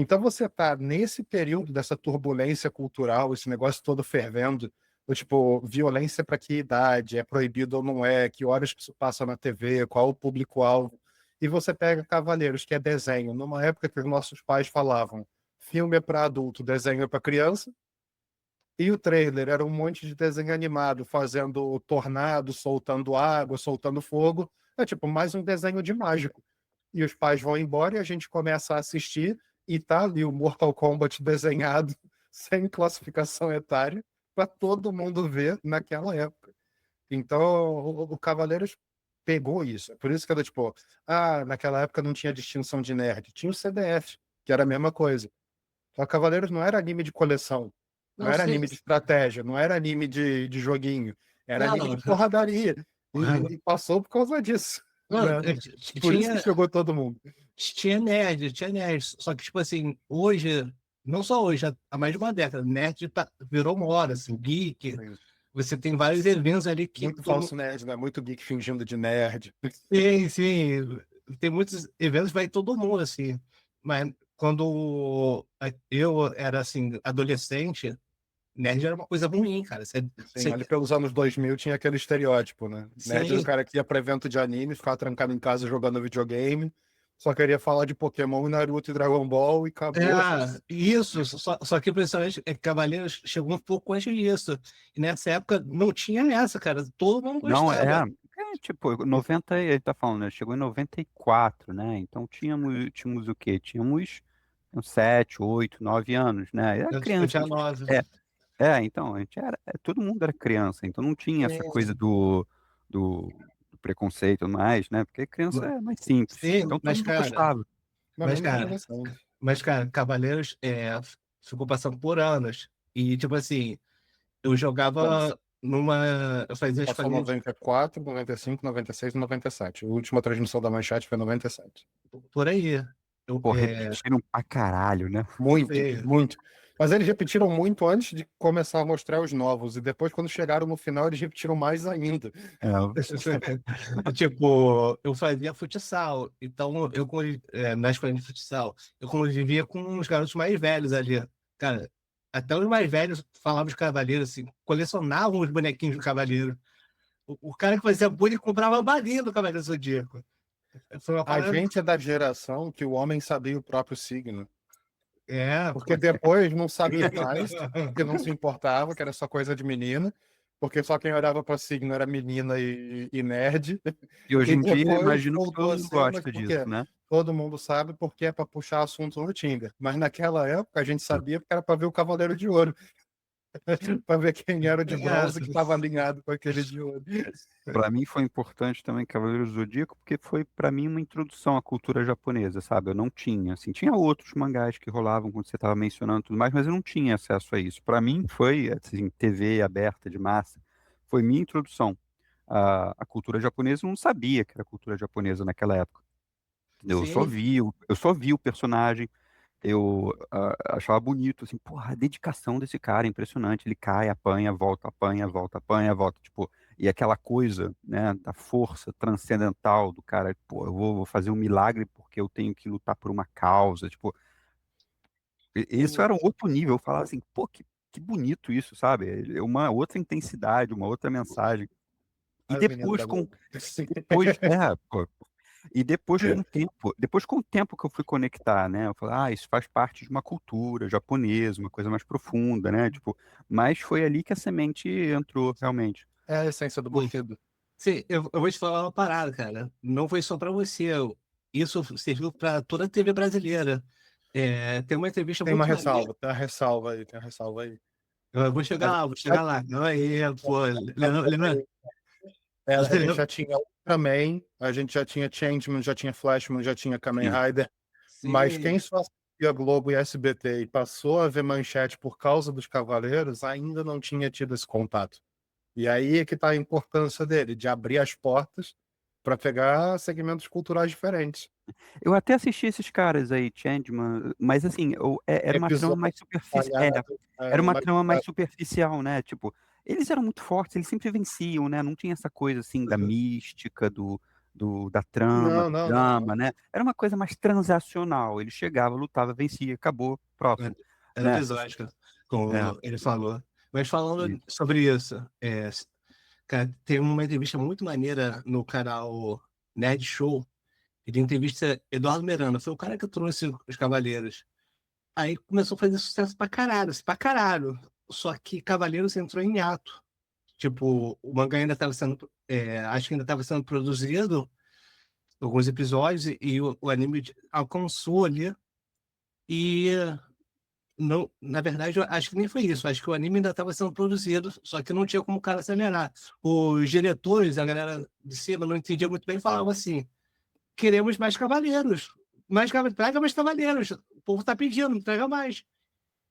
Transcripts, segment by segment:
Então você tá nesse período dessa turbulência cultural, esse negócio todo fervendo, do tipo, violência para que idade, é proibido ou não é, que horas que isso passa na TV, qual o público-alvo. E você pega Cavaleiros, que é desenho, numa época que os nossos pais falavam, filme é para adulto, desenho é para criança, e o trailer era um monte de desenho animado, fazendo tornado, soltando água, soltando fogo. É tipo mais um desenho de mágico. E os pais vão embora e a gente começa a assistir e tá ali o Mortal Kombat desenhado, sem classificação etária, para todo mundo ver naquela época. Então, o Cavaleiros pegou isso. Por isso que era tipo, naquela época não tinha distinção de nerd. Tinha o CDF, que era a mesma coisa. Só que Cavaleiros não era anime de coleção, não Não era sei. anime de estratégia, não era anime de joguinho, era Não, anime de porradaria. E passou por causa disso. não, Né? Por isso que tinha, chegou todo mundo. tinha nerd. Só que, tipo assim, hoje, não só hoje, há mais de uma década, nerd virou moda, assim, geek. Sim. Você tem vários eventos ali que Muito falso nerd, né? Muito geek fingindo de nerd. sim, sim. Tem muitos eventos, vai todo mundo, assim. Mas quando eu era, assim, adolescente, nerd era uma coisa ruim, cara. Sim, ali pelos anos 2000 tinha aquele estereótipo, né? Nerd era o Sim, cara que ia para evento de anime, ficava trancado em casa jogando videogame, só queria falar de Pokémon, Naruto e Dragon Ball e acabou. isso. Só que principalmente Cavaleiros chegou um pouco antes disso. E nessa época não tinha essa, cara. Todo mundo Não, gostava. tipo, 90, ele tá falando, né? Chegou em 94, né? Então tínhamos o quê? Tínhamos uns 7, 8, 9 anos, né? Era Eu criança. tinha 9. É, então, a gente era, todo mundo era criança, então não tinha essa coisa do preconceito e tudo mais, né? Porque criança é mais simples, Sim, então todo mundo gostava. Mas mas, mesmo cara, adolescente. Cavaleiros ficou passando por anos. E, tipo assim, eu jogava numa. Eu fazia Passou escolinha 94, 95, 96 e 97. A última transmissão da Manchete foi 97. por aí. Eu, Pô, repetiram pra caralho, né? Muito, sei. muito. Mas eles repetiram muito antes de começar a mostrar os novos. E depois, quando chegaram no final, eles repetiram mais ainda. É, Tipo, eu fazia futsal, então na escola de futsal, eu convivia com os garotos mais velhos ali. Cara, até os mais velhos falavam de Cavaleiro, assim, colecionavam os bonequinhos do Cavaleiro. O cara que fazia bullying comprava balinha do Cavaleiro Zodíaco. Foi uma A parada. gente é da geração que o homem sabia o próprio signo. Pô. Porque depois não sabia mais, porque não se importava, que era só coisa de menina. Porque só quem olhava para signo era menina e nerd. e hoje E em dia, depois imagino que voltou todo a mundo ser, mas gosta por disso, quê? né? Todo mundo sabe porque é para puxar assunto no Tinder. Mas naquela época a gente sabia porque era para ver o Cavaleiro de Ouro, para ver quem era o de bronze que estava alinhado com aquele de ouro. Para mim foi importante também Cavaleiros do Zodíaco, porque foi para mim uma introdução à cultura japonesa, sabe? Eu não tinha, assim, tinha outros mangás que rolavam quando você estava mencionando tudo mais, mas eu não tinha acesso a isso. Para mim foi, assim, TV aberta de massa, foi minha introdução à cultura japonesa. Eu não sabia que era cultura japonesa naquela época. Entendeu? Sim, Eu só vi o personagem, eu achava bonito, assim, porra, a dedicação desse cara é impressionante. Ele cai, apanha, volta, apanha, volta, tipo, e aquela coisa, né, da força transcendental do cara, pô, eu vou fazer um milagre porque eu tenho que lutar por uma causa, tipo, isso era um outro nível. Eu falava assim, pô, que bonito isso, sabe? É uma outra intensidade, uma outra mensagem. E As meninas depois, da Globo. Sim. pô, e depois com o tempo que eu fui conectar, né? Eu falei, isso faz parte de uma cultura japonesa, uma coisa mais profunda, né? Tipo, mas foi ali que a semente entrou, realmente. É a essência do Bushido. sim, eu vou te falar uma parada, cara. Não foi só pra você. Isso serviu pra toda a TV brasileira. Tem uma entrevista Tem uma muito maneira. ressalva, tem uma ressalva aí, tem uma ressalva aí. Eu vou chegar lá, vou chegar lá. Não, aí, pô, Leandro, A gente já tinha Ultraman, a gente já tinha Changeman, já tinha Flashman, já tinha Kamen Sim. Rider, mas quem sim, só assistia Globo e SBT e passou a ver Manchete por causa dos Cavaleiros ainda não tinha tido esse contato. E aí é que está a importância dele, de abrir as portas para pegar segmentos culturais diferentes. Eu até assisti esses caras aí, Changeman, mas assim, era uma trama Episódio mais superficial. falhado, Era uma mas trama mais superficial, né? Tipo, eles eram muito fortes, eles sempre venciam, né? Não tinha essa coisa assim da mística, da trama, Não, do não, não, drama, não. né? Era uma coisa mais transacional. Ele chegava, lutava, vencia, acabou, próximo, Era né? episódico, É, como ele falou. Mas e- falando sobre isso, cara, tem uma entrevista muito maneira no canal Nerd Show. Ele entrevista Eduardo Miranda, foi o cara que trouxe os Cavaleiros. Aí começou a fazer sucesso pra caralho, assim, pra caralho. Só que Cavaleiros entrou em hiato. Tipo, o mangá ainda estava sendo, acho que ainda estava sendo produzido, alguns episódios, e o anime alcançou ali. E não, na verdade, eu acho que nem foi isso. Acho que o anime ainda estava sendo produzido, só que não tinha como o cara acelerar. Os diretores, a galera de cima, não entendia muito bem, falavam assim: queremos mais cavaleiros. Traga mais cavaleiros. O povo está pedindo, traga mais.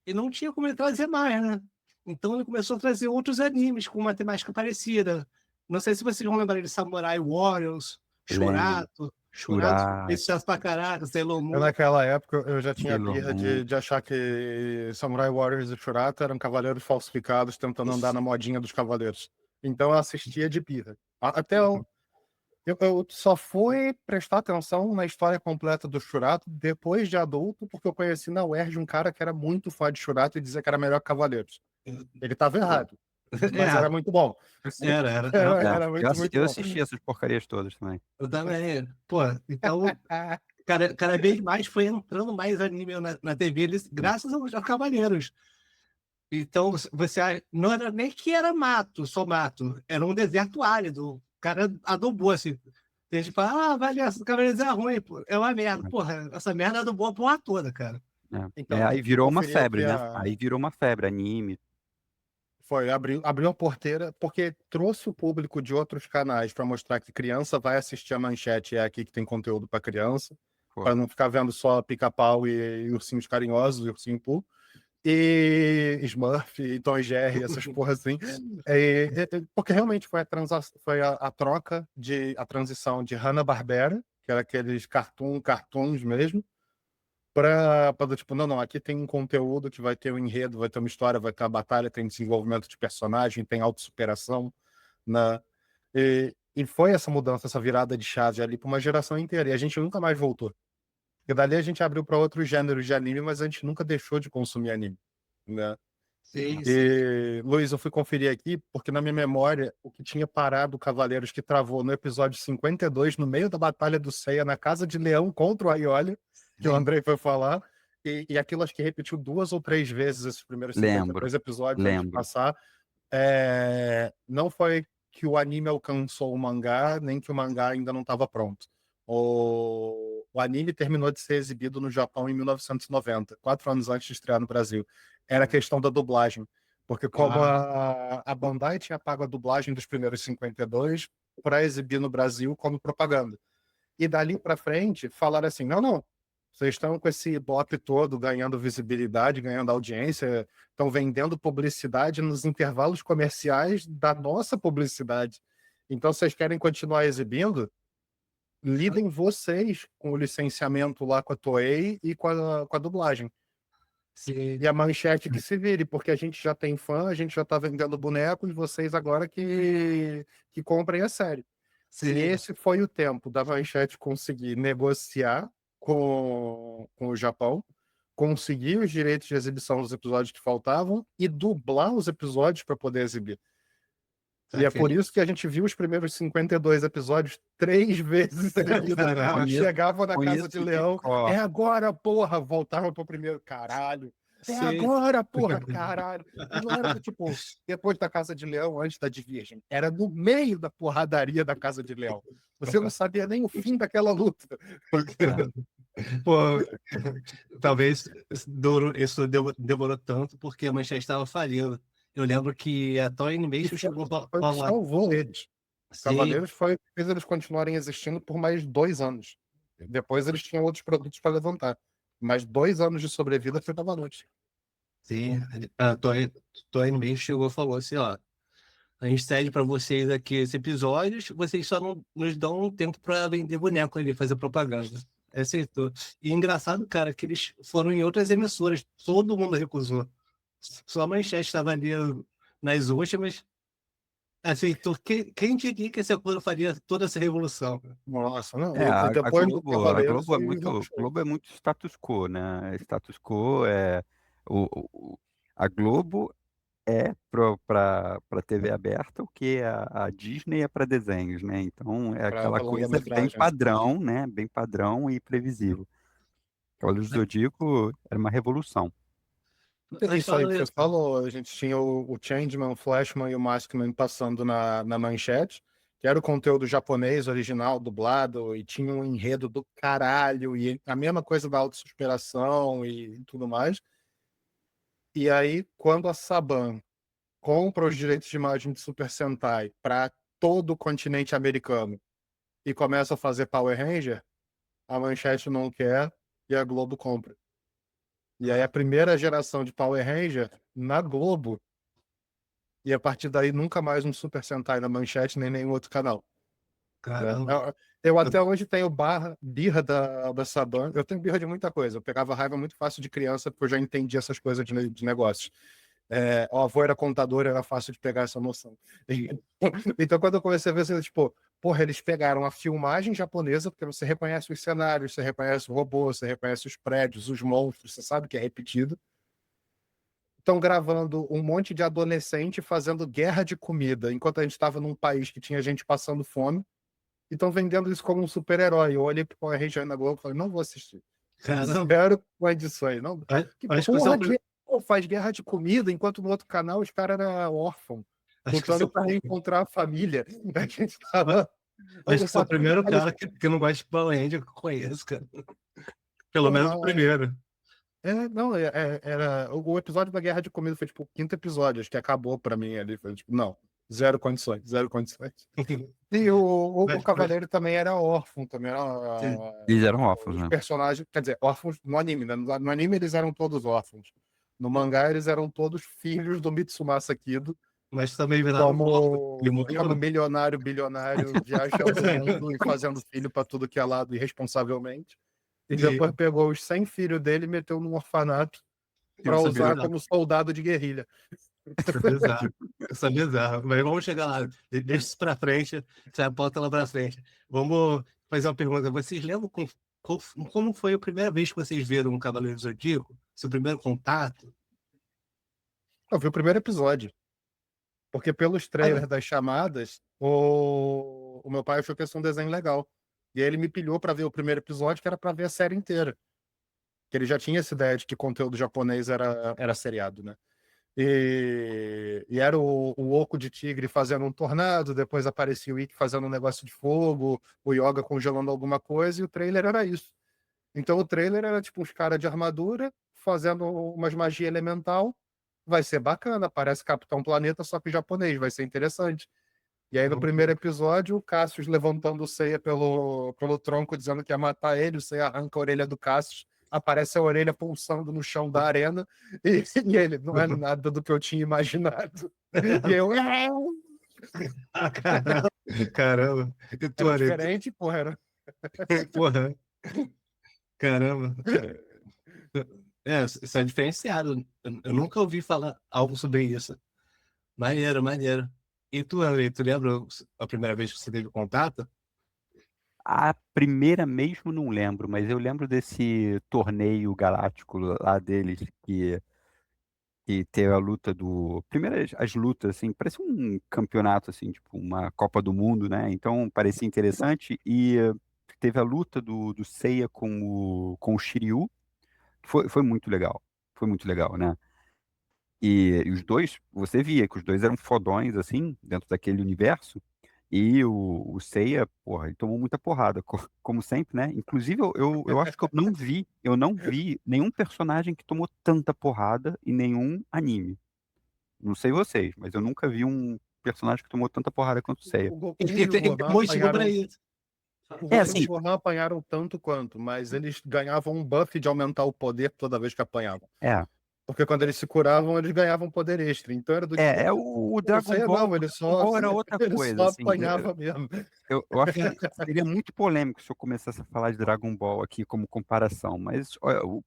E não tinha como ele trazer mais, né? Então ele começou a trazer outros animes com uma temática parecida. Não sei se vocês vão lembrar de Samurai Warriors, lembro, Shurato Shura, fez sucesso pra caraca, Sailor Eu, Moon. naquela época, eu já tinha Sailor birra Moon, de achar que Samurai Warriors e Shurata eram cavaleiros falsificados tentando andar na modinha dos cavaleiros. Então eu assistia de birra. Até eu só fui prestar atenção na história completa do Shurato depois de adulto, porque eu conheci na UERJ um cara que era muito fã de Shurato e dizia que era melhor que Cavaleiros. Ele estava errado, mas era muito bom. Era. Era muito, muito eu bom. assisti essas porcarias todas também. Eu também. Pô, então, cada vez mais foi entrando mais anime na TV, graças aos Cavaleiros. Então, não era nem que era mato, só mato, era um deserto árido. O cara adubou assim. Tem gente que fala, valeu, essa Cavaleiros é ruim, pô. É uma merda. Porra, essa merda adubou a porra toda, cara. Então, Aí eu virou uma conferi febre, aqui né? Aí virou uma febre, anime. Foi, abriu a porteira, porque trouxe o público de outros canais para mostrar que criança vai assistir a Manchete, é aqui que tem conteúdo para criança, Pô, para não ficar vendo só Pica-Pau e Ursinhos Carinhosos, e Ursinho Pooh, e Smurf, e Tom e Jerry, essas porra assim. Porque realmente foi a troca, a transição de Hanna-Barbera, que era aqueles cartoons mesmo, para tipo, não, aqui tem um conteúdo que vai ter um enredo, vai ter uma história, vai ter uma batalha, tem desenvolvimento de personagem, tem autossuperação, né? E foi essa mudança, essa virada de chave ali para uma geração inteira, e a gente nunca mais voltou. E dali a gente abriu para outros gêneros de anime, mas a gente nunca deixou de consumir anime, né? Sim, sim. E, Luiz, eu fui conferir aqui, porque na minha memória, o que tinha parado o Cavaleiros que travou no episódio 52, no meio da Batalha do Seiya, na Casa de Leão contra o Aiolha, que o Andrei foi falar, e aquilo acho que repetiu 2 ou 3 vezes esses primeiros lembro, 52 episódios antes de lembro. passar. Não foi que o anime alcançou o mangá, nem que o mangá ainda não estava pronto. O anime terminou de ser exibido no Japão em 1990, 4 anos antes de estrear no Brasil. Era a questão da dublagem, porque como a Bandai tinha pago a dublagem dos primeiros 52 para exibir no Brasil como propaganda. E dali para frente, falaram assim, não, vocês estão com esse bop todo, ganhando visibilidade, ganhando audiência, estão vendendo publicidade nos intervalos comerciais da nossa publicidade. Então, vocês querem continuar exibindo? Lidem vocês com o licenciamento lá com a Toei e com a dublagem. Sim, E a Manchete que se vire, porque a gente já tem fã, a gente já está vendendo bonecos, vocês agora que comprem a série. E sim. esse foi o tempo da Manchete conseguir negociar com o Japão, conseguir os direitos de exibição dos episódios que faltavam e dublar os episódios para poder exibir. E é por isso que a gente viu os primeiros 52 episódios 3 vezes seguidas. Caralho. Chegavam na Com Casa isso de que, Leão. ó, É agora, porra! Voltavam pro primeiro. Caralho! É Sim. agora, porra! Caralho! E não era tipo, depois da Casa de Leão, antes da de Virgem. Era no meio da porradaria da Casa de Leão. Você não sabia nem o fim daquela luta. Pô, talvez demorou tanto porque a Manchete estava falindo. Eu lembro que a Toei E Animation foi, chegou a foi o que falar. salvou eles. Sim, Cavaleiros fez eles continuarem existindo por mais 2 anos. Depois eles tinham outros produtos para levantar. Mas 2 anos de sobrevida foi Cavaleiros. sim. A Toei Animation chegou e falou assim, ó, a gente cede para vocês aqui esses episódios, vocês só não nos dão um tempo para vender boneco ali, fazer propaganda. Aceitou. E engraçado, cara, que eles foram em outras emissoras, todo mundo recusou. Só a Manchete estava ali nas últimas. Assim, quem diria que esse Sakura faria toda essa revolução? Nossa, não. É, E a depois do Globo, a Cavaleiros Globo é foi muito, Rock Show. Globo é muito status quo, né? Status quo é o, a Globo é para TV aberta o que a Disney é para desenhos, né? Então é Pra aquela coisa bem longa-metragem. padrão, né? Bem padrão e previsível. Cavaleiros do Zodíaco era uma revolução. Mas Isso aí falando que você isso, falou, a gente tinha o Changeman, o Flashman e o Maskman passando na manchete, que era o conteúdo japonês original, dublado, e tinha um enredo do caralho, e a mesma coisa da autossuperação e tudo mais. E aí, quando a Saban compra os direitos de imagem de Super Sentai para todo o continente americano e começa a fazer Power Ranger, a manchete não quer e a Globo compra. E aí a primeira geração de Power Ranger na Globo. E a partir daí, nunca mais um Super Sentai na Manchete, nem nenhum outro canal. Né? caramba. Eu até hoje tenho birra da Saban. Eu tenho birra de muita coisa. Eu pegava raiva muito fácil de criança, porque eu já entendi essas coisas de negócios. O avô era contador, era fácil de pegar essa noção. Então, quando eu comecei a ver, assim, tipo, porra, eles pegaram a filmagem japonesa, porque você reconhece os cenários, você reconhece o robô, você reconhece os prédios, os monstros, você sabe que é repetido. Estão gravando um monte de adolescente fazendo guerra de comida, enquanto a gente estava num país que tinha gente passando fome, e estão vendendo isso como um super-herói. Eu olhei para a região da Globo e falei, não vou assistir. Caramba. Zero condições. Não. Que Acho que você é porra o, de faz guerra de comida, enquanto no outro canal os caras eram órfãos, acho que você é lutando o, para reencontrar a família. A gente tava... acho que você é o primeiro cara que não gosta de Power Ranger que eu conheço, cara. Pelo menos o primeiro. Não, era o episódio da Guerra de Comida foi tipo o quinto episódio, acho que acabou pra mim ali, foi tipo, não, zero condições, zero condições. E o Mas, Cavaleiro também era órfão, também era sim. Eles eram órfãos, os né? personagens, quer dizer, órfãos no anime, né? No anime eles eram todos órfãos. No mangá eles eram todos filhos do Mitsumasa Kido, Mas também viraram órfãos. Ele como morreu. milionário, bilionário, viajando o mundo e fazendo filho pra tudo que é lado irresponsavelmente. E Sim, depois pegou os 100 filhos dele e meteu num orfanato para isso é usar bizarro. como soldado de guerrilha. Isso é bizarro. Isso é bizarro. Mas vamos chegar lá. Deixa isso pra frente. Sai a pauta lá pra frente. Vamos fazer uma pergunta. Vocês lembram como foi a primeira vez que vocês viram um Cavaleiro do Zodíaco? Seu primeiro contato? Eu vi o primeiro episódio, porque pelos Ah, trailers das chamadas, o meu pai achou que ia ser um desenho legal. E aí ele me pilhou para ver o primeiro episódio, que era para ver a série inteira. Que ele já tinha essa ideia de que conteúdo japonês era seriado, né? E era o Oco de Tigre fazendo um tornado, depois aparecia o Ikki fazendo um negócio de fogo, o Yoga congelando alguma coisa, e o trailer era isso. Então o trailer era tipo uns caras de armadura fazendo umas magia elemental. Vai ser bacana, parece Capitão Planeta, só que japonês, vai ser interessante. E aí no primeiro episódio, o Cassius levantando o Seiya pelo tronco, dizendo que ia matar ele, o Seiya arranca a orelha do Cassius, aparece a orelha pulsando no chão da arena, e ele, não é nada do que eu tinha imaginado. E eu, ah, caramba. Caramba. E tu, era Ale? diferente, porra, era... Porra. Caramba. Isso é diferenciado. Eu nunca ouvi falar algo sobre isso. Maneiro, maneiro. E tu, Ale, tu lembra a primeira vez que você teve contato? A primeira mesmo não lembro, mas eu lembro desse torneio galáctico lá deles, que teve a luta do. Primeiro as lutas, assim, parece um campeonato, assim, tipo uma Copa do Mundo, né? Então parecia interessante. E teve a luta do Seiya com o Shiryu, que foi muito legal. Foi muito legal, né? E os dois, você via que os dois eram fodões, assim, dentro daquele universo. E o Seiya, porra, ele tomou muita porrada, como sempre, né? Inclusive, eu acho que eu não vi nenhum personagem que tomou tanta porrada em nenhum anime. Não sei vocês, mas eu nunca vi um personagem que tomou tanta porrada quanto o Seiya. O Goku Ele, e o ele, ele tem Gohan motivo pra apanharam. isso. O É Goku e o assim, Gohan apanharam tanto quanto, mas eles ganhavam um buff de aumentar o poder toda vez que apanhavam. é, Porque quando eles se curavam, eles ganhavam poder extra. Então era do tipo, o não Dragon sei, Ball, não, o Dragon Ball era outra ele coisa, só assim. apanhava mesmo. Eu acho que seria muito polêmico se eu começasse a falar de Dragon Ball aqui como comparação, mas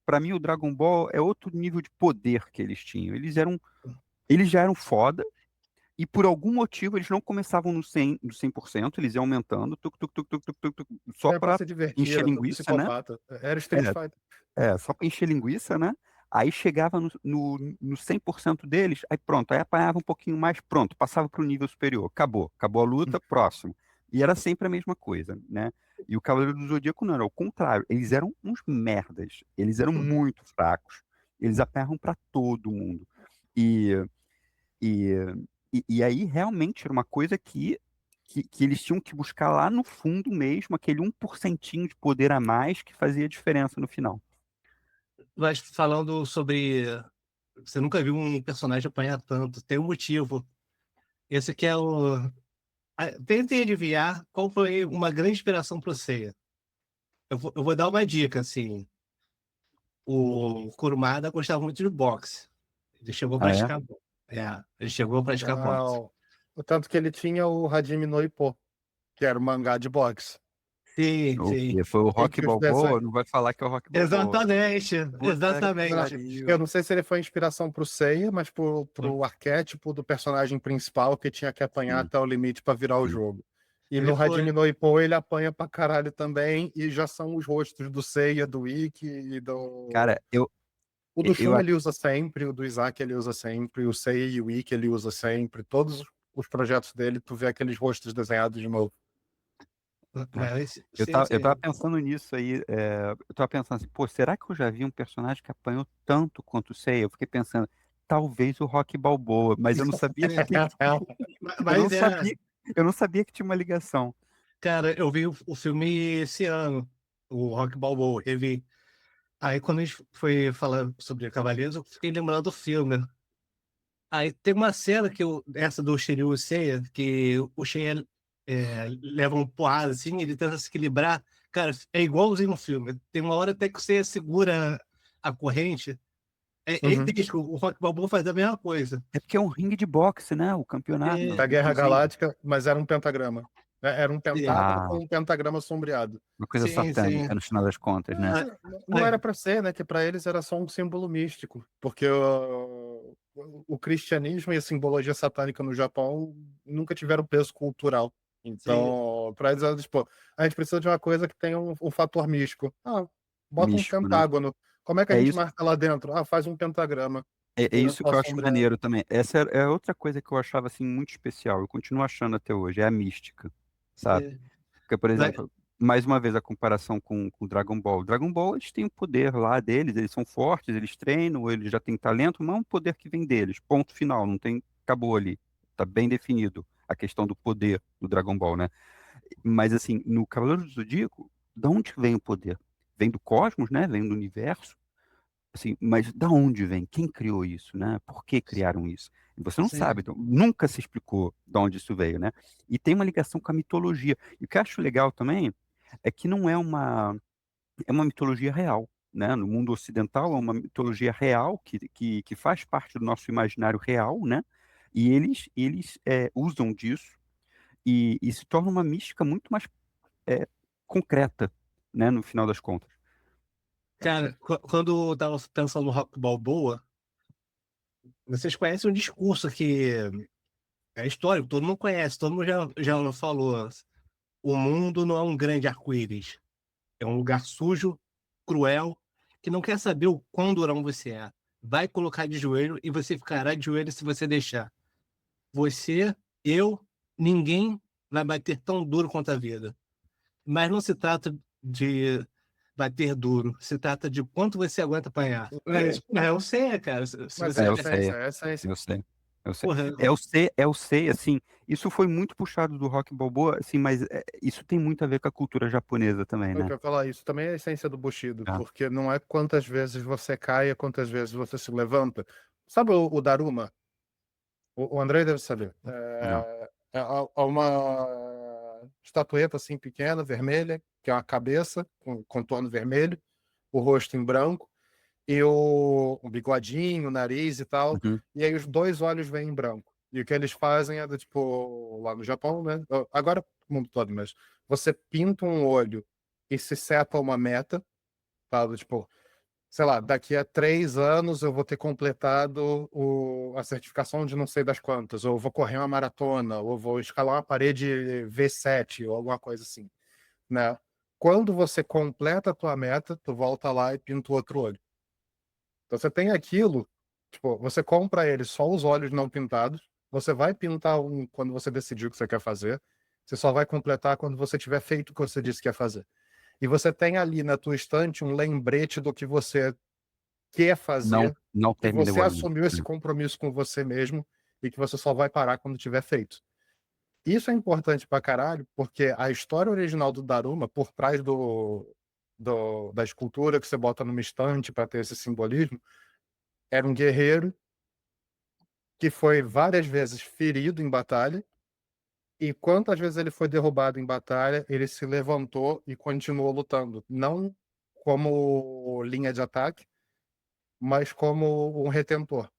para mim o Dragon Ball é outro nível de poder que eles tinham. Eles já eram foda, e por algum motivo eles não começavam no 100%, eles iam aumentando, só É pra para se divertir, encher era tudo linguiça, né? psicopata. Era Street Fighter. Só para encher linguiça, né? Aí chegava no 100% deles, aí pronto, aí apanhava um pouquinho mais, pronto, passava para o nível superior, acabou a luta, próximo. E era sempre a mesma coisa, né? E o Cavaleiro do Zodíaco não, era o contrário, eles eram uns merdas, eles eram muito fracos, eles apanhavam para todo mundo. E, e, e aí realmente era uma coisa que eles tinham que buscar lá no fundo mesmo, aquele 1% de poder a mais que fazia diferença no final. Mas falando sobre. Você nunca viu um personagem apanhar tanto, tem um motivo. Esse aqui é o. Tentem adivinhar qual foi uma grande inspiração para o Seiya. Eu vou dar uma dica, assim. O Kurumada gostava muito de boxe. Ele chegou a Ah, é? praticar boxe. Ele chegou a praticar boxe. Não. O tanto que ele tinha o Hajime no Ippo, que era o mangá de boxe. Sim, O sim. quê? Foi o Em Rock que os desenhos... Balboa? Não vai falar que é o Rock Balboa. Exatamente, Puta que exatamente. Eu pariu. não sei se ele foi inspiração pro Seiya, mas pro arquétipo do personagem principal que tinha que apanhar Sim, até o limite pra virar o sim. jogo. E Ele no foi. Hajime no Ippo ele apanha pra caralho também, e já são os rostos do Seiya, do Ikki e do... Cara, eu, O do eu, Shun ele usa sempre, o do Isaac ele usa sempre, o Seiya e o Ikki ele usa sempre. Todos os projetos dele, tu vê aqueles rostos desenhados de novo. Mas, eu sim, tava, eu tava sim. pensando nisso aí. Eu tava pensando assim, pô, será que eu já vi um personagem que apanhou tanto quanto o Seiya? Eu fiquei pensando, talvez o Rock Balboa, mas eu não sabia eu não Mas sabia, eu não sabia que tinha uma ligação. cara, eu vi o filme esse ano, o Rock Balboa, revi. Aí quando a gente foi falar sobre Cavaleiros, eu fiquei lembrando do filme. Aí tem uma cena essa do Shiryu Seiya, que o Seiya leva um porrada assim, ele tenta se equilibrar. Cara, é igualzinho no filme. Tem uma hora até que o Seiya segura a corrente. É Uhum. idêntico, o Rock Balboa faz a mesma coisa. É porque é um ringue de boxe, né? O campeonato, Da Guerra inclusive. Galáctica, mas era um pentagrama. Era um Sim, pentágono com Ah, um pentagrama sombreado. uma coisa sim, sim. satânica no final das contas, né? Mas Ah, não ah, era para ser, né? Que para eles era só um símbolo místico, porque o cristianismo e a simbologia satânica no Japão nunca tiveram peso cultural. sim, Então, para eles, era, tipo, a gente precisa de uma coisa que tenha um fator místico. Bota um Místico, né? pentágono. Como é que a É gente isso. marca lá dentro? Faz um pentagrama. É Entendeu? isso Só que eu acho sombreado. maneiro também. Essa é outra coisa que eu achava assim muito especial. Eu continuo achando até hoje, é a mística, sabe? sim. Porque, por Vai- exemplo, mais uma vez a comparação com o Dragon Ball. Dragon Ball, eles têm o poder lá deles, eles são fortes, eles treinam, eles já têm talento, mas é um poder que vem deles. Ponto final, não tem, acabou ali. Tá bem definido a questão do poder do Dragon Ball, né? Mas assim, no Cavaleiro do Zodíaco, de onde vem o poder? Vem do cosmos, né? Vem do universo. Assim, mas da onde vem? Quem criou isso, né? Por que criaram isso? Você não sabe, Sim, então, nunca se explicou de onde isso veio, né? E tem uma ligação com a mitologia. E o que eu acho legal também é que não é uma mitologia real, né? No mundo ocidental é uma mitologia real que faz parte do nosso imaginário real, né? E eles usam disso e se torna uma mística muito mais é, concreta, né? No final das contas. cara, quando eu tava pensando no Rock Balboa, vocês conhecem um discurso que é histórico, todo mundo conhece, todo mundo já falou. O mundo não é um grande arco-íris, é um lugar sujo, cruel, que não quer saber o quão durão você é. Vai colocar de joelho e você ficará de joelho se você deixar. Você, eu, ninguém vai bater tão duro quanto a vida. Mas não se trata de bater duro, se trata de quanto você aguenta apanhar. Eu sei, cara. Se Mas você. é É, a eu sei, essência, é a essência. eu sei, eu sei. Porra, É o sei, assim, isso foi muito puxado do Rock Balboa, assim, mas isso tem muito a ver com a cultura japonesa também, Eu né? quero falar isso também é a essência do Bushido, Ah, porque não é quantas vezes você cai, é quantas vezes você se levanta. Sabe o Daruma? O Andrei deve saber. não. É uma estatueta assim pequena, vermelha, que é uma cabeça com contorno vermelho, o rosto em branco e o bigodinho, o nariz e tal. Uhum. E aí os dois olhos vêm em branco. E o que eles fazem é do tipo, lá no Japão, né? Agora no mundo todo, mas você pinta um olho e se seta uma meta, tá? Do tipo, sei lá, daqui a 3 anos eu vou ter completado a certificação de não sei das quantas, ou vou correr uma maratona, ou vou escalar uma parede V7, ou alguma coisa assim, né? Quando você completa a tua meta, tu volta lá e pinta o outro olho. Então você tem aquilo, tipo, você compra ele só os olhos não pintados, você vai pintar um quando você decidir o que você quer fazer, você só vai completar quando você tiver feito o que você disse que ia fazer. E você tem ali na tua estante um lembrete do que você quer Não, fazer, não que você terminou ainda, assumiu esse né. compromisso com você mesmo e que você só vai parar quando tiver feito. Isso é importante pra caralho, porque a história original do Daruma, por trás da escultura que você bota numa estante para ter esse simbolismo, era um guerreiro que foi várias vezes ferido em batalha, e quantas vezes ele foi derrubado em batalha, ele se levantou e continuou lutando. Não como linha de ataque, mas como um retentor.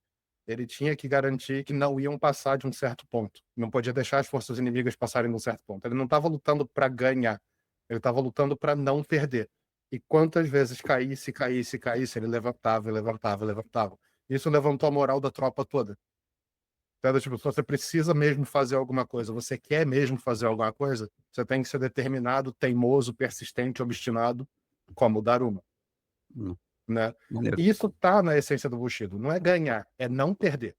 Ele tinha que garantir que não iam passar de um certo ponto. Não podia deixar as forças inimigas passarem de um certo ponto. Ele não estava lutando para ganhar, ele estava lutando para não perder. E quantas vezes caísse, caísse, caísse, ele levantava, levantava, levantava. Isso levantou a moral da tropa toda. Então, tipo, se você precisa mesmo fazer alguma coisa, você quer mesmo fazer alguma coisa, você tem que ser determinado, teimoso, persistente, obstinado, como o Daruma, Hum, né? maneiro. E isso tá na essência do Bushido. Não é ganhar, é não perder.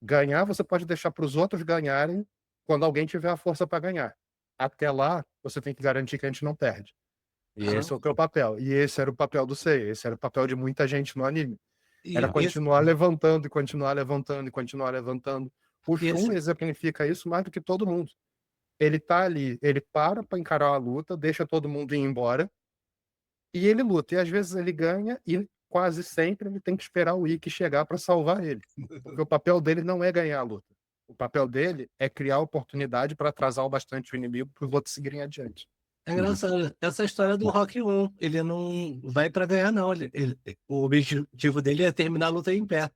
Ganhar, você pode deixar para os outros ganharem quando alguém tiver a força para ganhar. Até lá, você tem que garantir que a gente não perde. E esse é o teu papel. E esse era o papel do Seiya. Esse era o papel de muita gente no anime. E Era esse, continuar levantando, e continuar levantando, e continuar levantando. O e Shun esse, exemplifica isso mais do que todo mundo. Ele tá ali, ele para encarar a luta, deixa todo mundo ir embora, e ele luta. E às vezes ele ganha, e quase sempre ele tem que esperar o Ikki chegar para salvar ele. Porque o papel dele não é ganhar a luta. O papel dele é criar oportunidade para atrasar o bastante o inimigo para os outros seguirem adiante. é Uhum. engraçado, essa história do Rock 1, ele não vai pra ganhar, não. O objetivo dele é terminar a luta em pé.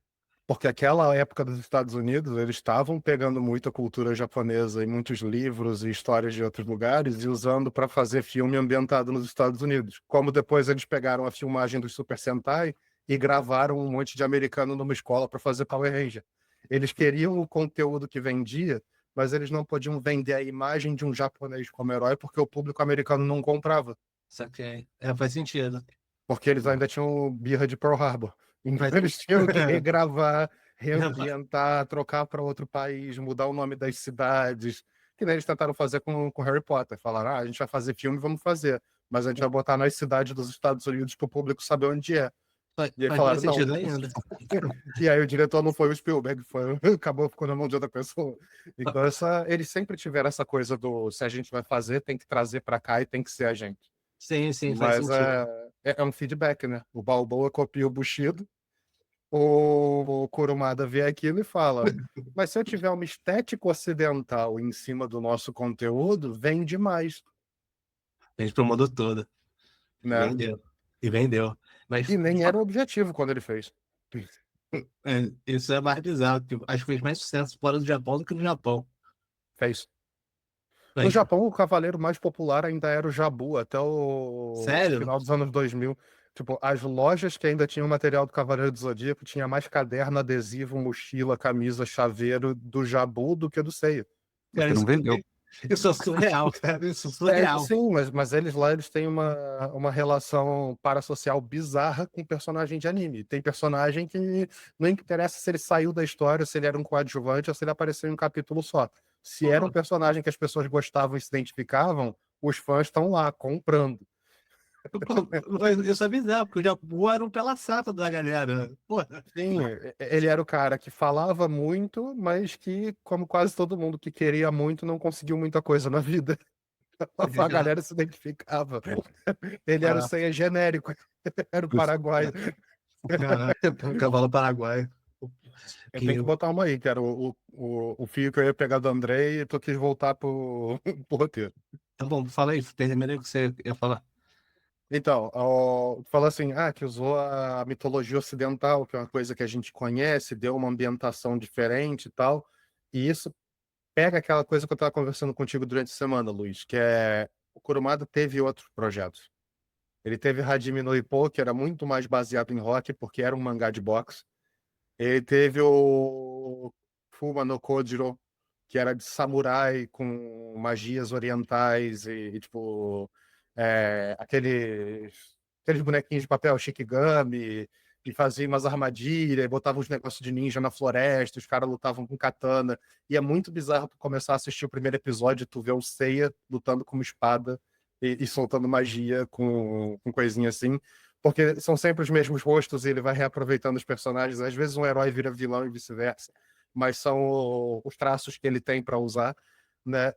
Porque aquela época dos Estados Unidos, eles estavam pegando muita cultura japonesa e muitos livros e histórias de outros lugares e usando para fazer filme ambientado nos Estados Unidos. Como depois eles pegaram a filmagem do Super Sentai e gravaram um monte de americano numa escola para fazer Power Ranger. Eles queriam o conteúdo que vendia, mas eles não podiam vender a imagem de um japonês como herói porque o público americano não comprava. Saquei. É, faz sentido. Porque eles ainda tinham birra de Pearl Harbor. Então Faz... eles tinham que regravar, reambientar, trocar para outro país, mudar o nome das cidades. Que nem eles tentaram fazer com Harry Potter. Falaram, a gente vai fazer filme, vamos fazer. Mas a gente vai botar nas cidades dos Estados Unidos para o público saber onde é. E aí Faz mais falaram, não. sentido ainda. E aí o diretor não foi o Spielberg, acabou ficando na mão de outra pessoa. Então eles sempre tiveram essa coisa do se a gente vai fazer, tem que trazer para cá e tem que ser a gente. Sim, sim, faz Mas sentido. é um feedback, né? O Balboa copia o Bushido, o Kurumada vê aquilo e fala: mas se eu tiver uma estética ocidental em cima do nosso conteúdo, vende mais, Fez pro mundo todo. né? Vendeu. E vendeu. Mas E nem era o objetivo quando ele fez. isso é mais bizarro, porque acho que fez mais sucesso fora do Japão do que no Japão. Fez. No Mas, Japão, o cavaleiro mais popular ainda era o Jabu, até o sério? final dos anos 2000. Tipo, as lojas que ainda tinham material do Cavaleiro do Zodíaco tinha mais caderno, adesivo, mochila, camisa, chaveiro do Jabu do que do Seiya. Porque Cara, não vendeu. isso é surreal, cara. Isso é surreal. Sim, mas eles lá eles têm uma relação parasocial bizarra com personagem de anime. Tem personagem que não interessa se ele saiu da história, se ele era um coadjuvante ou se ele apareceu em um capítulo só. Se era um personagem que as pessoas gostavam e se identificavam, os fãs estão lá comprando. Pô, isso é bizarro, porque o Jabu era um pela-sata da galera. Pô, Sim, ele era o cara que falava muito, mas que, como quase todo mundo que queria muito, não conseguiu muita coisa na vida. A galera se identificava. Ele era o ah, Seiya genérico, era o paraguaio. caraca, cavalo paraguaio. Eu tenho Que, que botar uma aí, que era o fio que eu ia pegar do André e tu quis voltar pro, pro roteiro. tá bom, fala aí, terminei o que você ia falar. Então, fala assim, que usou a mitologia ocidental, que é uma coisa que a gente conhece, deu uma ambientação diferente e tal, e isso pega aquela coisa que eu estava conversando contigo durante a semana, Luiz, que é o Kurumada teve outros projetos. Ele teve Hajime no Ippo, que era muito mais baseado em rock, porque era um mangá de boxe. Ele teve o Fuma no Kojiro, que era de samurai com magias orientais tipo, aqueles bonequinhos de papel Shikigami, e fazia umas armadilhas, e botava uns negócios de ninja na floresta, os caras lutavam com katana. E é muito bizarro tu começar a assistir o primeiro episódio, tu vê o Seiya lutando com uma espada e soltando magia com coisinha assim. Porque são sempre os mesmos rostos e ele vai reaproveitando os personagens. Às vezes um herói vira vilão e vice-versa, mas são os traços que ele tem para usar, né?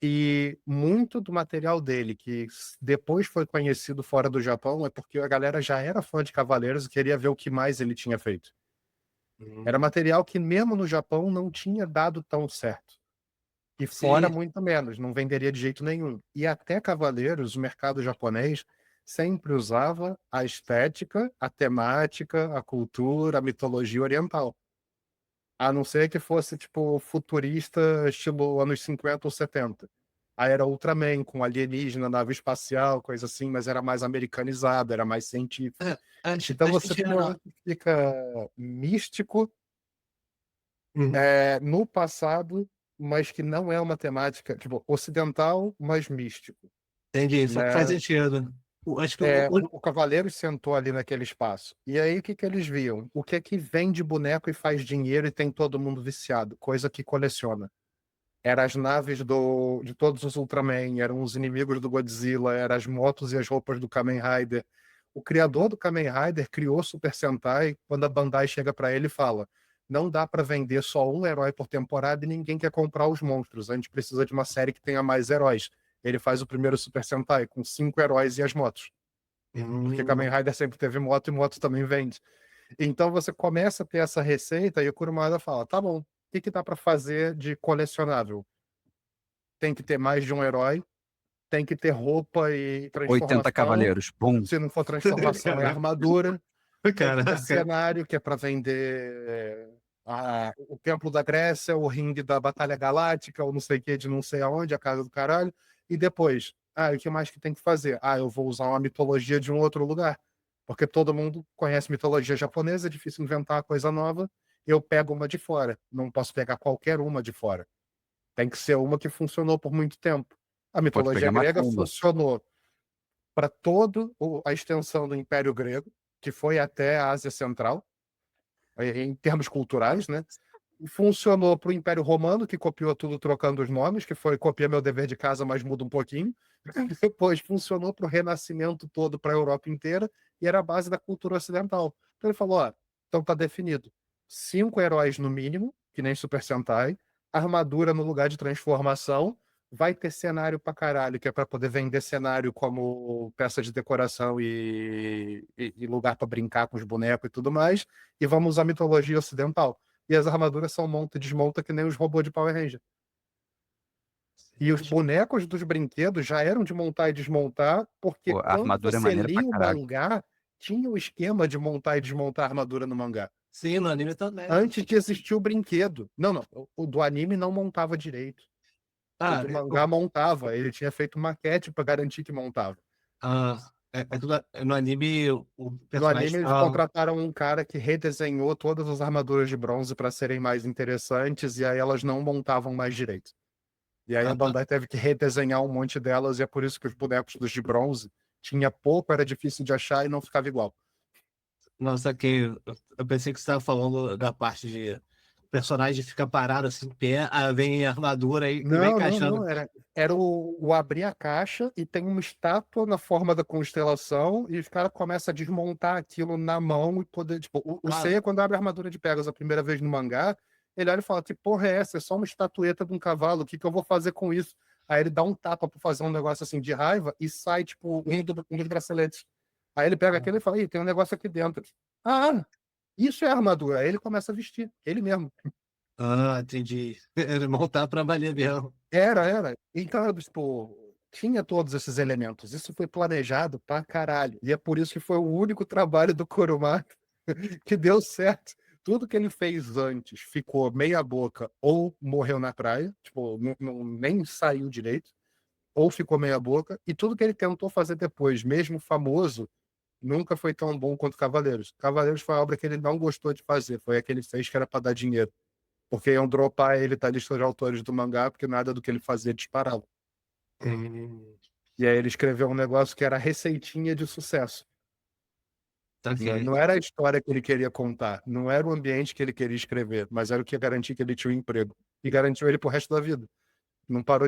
E muito do material dele, que depois foi conhecido fora do Japão, é porque a galera já era fã de Cavaleiros e queria ver o que mais ele tinha feito. Era material que mesmo no Japão não tinha dado tão certo. E fora Sim. muito menos, não venderia de jeito nenhum. E até Cavaleiros, o mercado japonês sempre usava a estética, a temática, a cultura, a mitologia oriental. A não ser que fosse, tipo, futurista, estilo anos 50 ou 70. Aí era Ultraman, com alienígena, nave espacial, coisa assim, mas era mais americanizado, era mais científico. Então Acho que você tem um tinha. negócio que fica místico Uhum. no passado, mas que não é uma temática, tipo, ocidental, mas místico, Entendi, faz né? sentido. Acho que O Cavaleiro sentou ali naquele espaço. E aí, o que que eles viam? O que é que vende boneco e faz dinheiro e tem todo mundo viciado? Coisa que coleciona. Eram as naves de todos os Ultraman, eram os inimigos do Godzilla, eram as motos e as roupas do Kamen Rider. O criador do Kamen Rider criou Super Sentai. Quando a Bandai chega para ele e fala: não dá para vender só um herói por temporada e ninguém quer comprar os monstros. A gente precisa de uma série que tenha mais heróis. Ele faz o primeiro Super Sentai com 5 heróis e as motos. Porque Kamen Rider sempre teve moto e moto também vende. Então você começa a ter essa receita e o Kurumada fala: tá bom, o que que dá para fazer de colecionável? Tem que ter mais de um herói, tem que ter roupa e 80 transformação. cavaleiros. Bum. Se não for transformação, é armadura. Tem que ter Caraca. cenário, que é para vender o Templo da Grécia, o ringue da Batalha Galáctica, ou não sei o que, de não sei aonde, a casa do caralho. E depois, o que mais que tem que fazer? Eu vou usar uma mitologia de um outro lugar. Porque todo mundo conhece mitologia japonesa, é difícil inventar uma coisa nova. Eu pego uma de fora. Não posso pegar qualquer uma de fora. Tem que ser uma que funcionou por muito tempo. A Pode mitologia pegar grega macumba. funcionou para toda a extensão do Império Grego, que foi até a Ásia Central, em termos culturais, né? Funcionou para o Império Romano, que copiou tudo trocando os nomes, que foi copia meu dever de casa, mas muda um pouquinho. Depois funcionou para o Renascimento todo, para a Europa inteira, e era a base da cultura ocidental. Então ele falou: então tá definido. 5 heróis no mínimo, que nem Super Sentai, armadura no lugar de transformação, vai ter cenário pra caralho, que é para poder vender cenário como peça de decoração e lugar para brincar com os bonecos e tudo mais, e vamos usar mitologia ocidental. E as armaduras são monta e desmonta que nem os robôs de Power Ranger. E os bonecos dos brinquedos já eram de montar e desmontar, porque Pô, a quando armadura é você maneira pra lia o caraca. mangá, tinha o esquema de montar e desmontar a armadura no mangá. Sim, no anime também. Antes de existir o brinquedo. Não, não. O do anime não montava direito. O Ah, do mangá montava. Ele tinha feito maquete para garantir que montava. no anime o No personagem anime, eles fala. contrataram um cara que redesenhou todas as armaduras de bronze para serem mais interessantes, e aí elas não montavam mais direito. E aí a Bandai teve que redesenhar um monte delas, e é por isso que os bonecos dos de bronze tinha pouco, era difícil de achar e não ficava igual. Nossa, que eu pensei que você estava falando da parte de o personagem fica parado assim, em pé, aí vem a armadura e vai Não, não, encaixando. não. Era o abrir a caixa e tem uma estátua na forma da constelação, e os caras começam a desmontar aquilo na mão e poder. Tipo, o Ah, Seiya, quando abre a armadura de Pegasus a primeira vez no mangá, ele olha e fala: que porra é essa? É só uma estatueta de um cavalo, o que que eu vou fazer com isso? Aí ele dá um tapa pra fazer um negócio assim de raiva e sai, tipo, um dos braceletes. Aí ele pega aquele e fala: ih, tem um negócio aqui dentro. Ah, isso é armadura. Aí ele começa a vestir, ele mesmo. entendi. Montar pra valer mesmo. Era. Então, tipo, tinha todos esses elementos. Isso foi planejado pra caralho. E é por isso que foi o único trabalho do Kurumada que deu certo. Tudo que ele fez antes ficou meia boca ou morreu na praia. Tipo, nem saiu direito. ou ficou meia boca, e tudo que ele tentou fazer depois, mesmo famoso, nunca foi tão bom quanto Cavaleiros. Cavaleiros foi a obra que ele não gostou de fazer, foi a que ele fez que era para dar dinheiro. Porque iam dropar ele da lista de autores do mangá, porque nada do que ele fazia disparava. Hum, E aí ele escreveu um negócio que era receitinha de sucesso. tá E ok. não era a história que ele queria contar, não era o ambiente que ele queria escrever, mas era o que garantia que ele tinha um emprego. E garantiu ele pro resto da vida. Não parou